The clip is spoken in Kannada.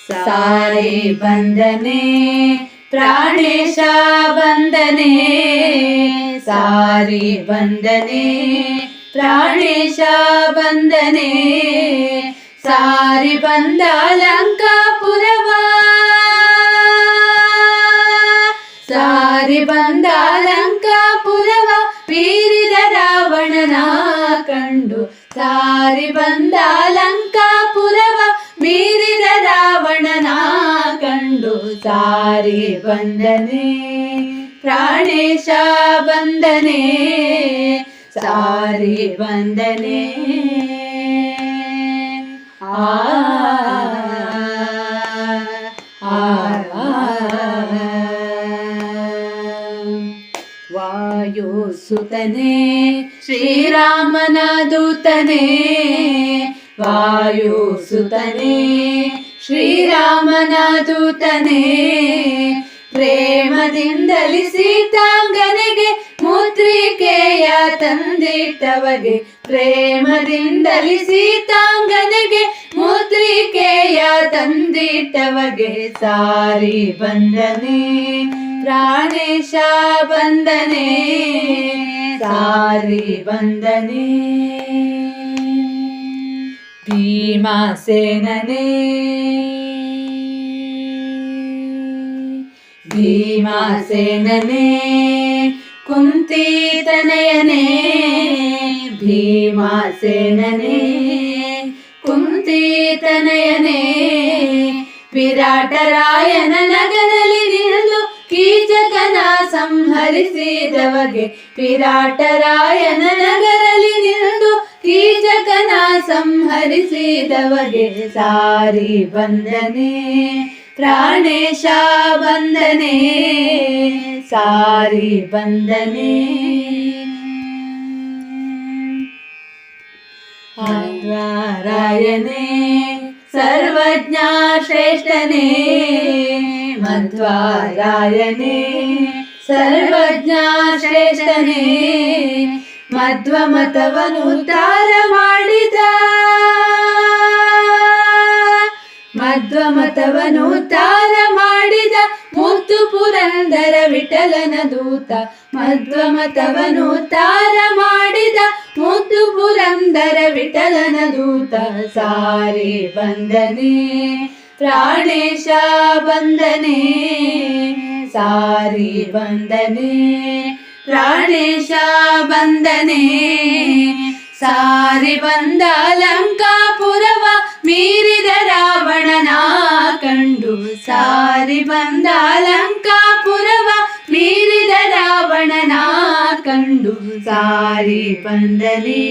ಸಾರಿ ಬಂದನೆ ಪ್ರಾಣೇಶ ಬಂದನೆ, ಸಾರಿ ಬಂದನೆ ಪ್ರಾಣೇಶ ಬಂದನೆ, ಸಾರಿ ಬಂದ ಲಂಕಾಪುರವ, ಸಾರಿ ಬಂದ ಲಂಕಾಪುರವ ಬೀರಿದ ರಾವಣನ ಕಂಡು, ಸಾರಿ ಬಂದ ಲಂಕಾಪುರವ ಬೀರಿದ ರಾವಣನ ಕಂಡು, ಸಾರಿ ಬಂದನೆ ಪ್ರಾಣೇಶ ಬಂದನೆ, ಸಾರಿ ಬಂದನೆ. ವಾಯುಸುತನೇ ಶ್ರೀರಾಮನ ದೂತನೇ, ವಾಯುಸುತನೇ ಶ್ರೀರಾಮನ ದೂತನೇ, ಪ್ರೇಮದಿಂದಲಿ ಸೀತಾಂಗನೆಗೆ ಮುದ್ರಿಕೆಯ ತಂದಿಟ್ಟವಗೆ, ಪ್ರೇಮದಿಂದಲಿ ಸೀತಾಂಗನೆಗೆ ಮುದ್ರಿಕೆಯ ತಂದಿಟ್ಟವಗೆ, ಸಾರಿ ಬಂದನೆ ಪ್ರಾಣೇಶ ಬಂದನೆ, ಸಾರಿ ಬಂದನೆ. ಭೀಮಸೇನನೇ ಭೀಮಸೇನನೇ ಕುಂತಿತನಯನೇ, ಭೀಮಸೇನನೇ ಕುಂತಿತನಯನೇ, ವಿರಾಟರಾಯನ ನಗರದಲ್ಲಿ ನಿಂದು ಕೀಚಕನ ಸಂಹರಿಸಿದವಗೆ, ವಿರಾಟರಾಯನ ನಗರದಲ್ಲಿ ನಿಂದು ಕೀಚಕನ ಸಂಹರಿಸಿದವಗೆ, ಸಾರಿ ಬಂದನೆ ಪ್ರಾಣೇಶ ಬಂದನೆ, ಸಾರಿ ಬಂದನೆ. ಮಧ್ವಾರಾಯನೇ ಸರ್ವಜ್ಞ ಶ್ರೇಷ್ಠನೇ, ಮಧ್ವಾರಾಯನೇ ಸರ್ವಜ್ಞ ಶ್ರೇಷ್ಠನೇ, ಮಧ್ವ ಮತವನ್ನು ಉದ್ಧಾರ ಮಾಡಿದ, ಮಧ್ವ ಮತವನ್ನು ಉದ್ಧಾರ ಮಾಡಿದ ಮುದ್ದು ಪುರಂದರ ವಿಠಲನ ದೂತ, ಮಧ್ವ ಮತವನ್ನು ಉದ್ಧಾರ ಮಾಡಿದ ಮುದ್ದು ಪುರಂದರ ವಿಠಲನ ದೂತ, ಸಾರಿ ಬಂದನೆ ಪ್ರಾಣೇಶ ಬಂದನೆ, ಸಾರಿ ಬಂದನೆ ಪ್ರಾಣೇಶ ಬಂದನೆ, ಸಾರಿ ಬಂದ ಲಂಕಾಪುರವ ಮೀರಿದ ರಾವಣನ ಕಂಡು, ಸಾರಿ ಬಂದ ಲಂಕಾಪುರವ ಮೀರಿದ ರಾವಣನ ಕಂಡು, ಸಾರಿ ಬಂದನೆ.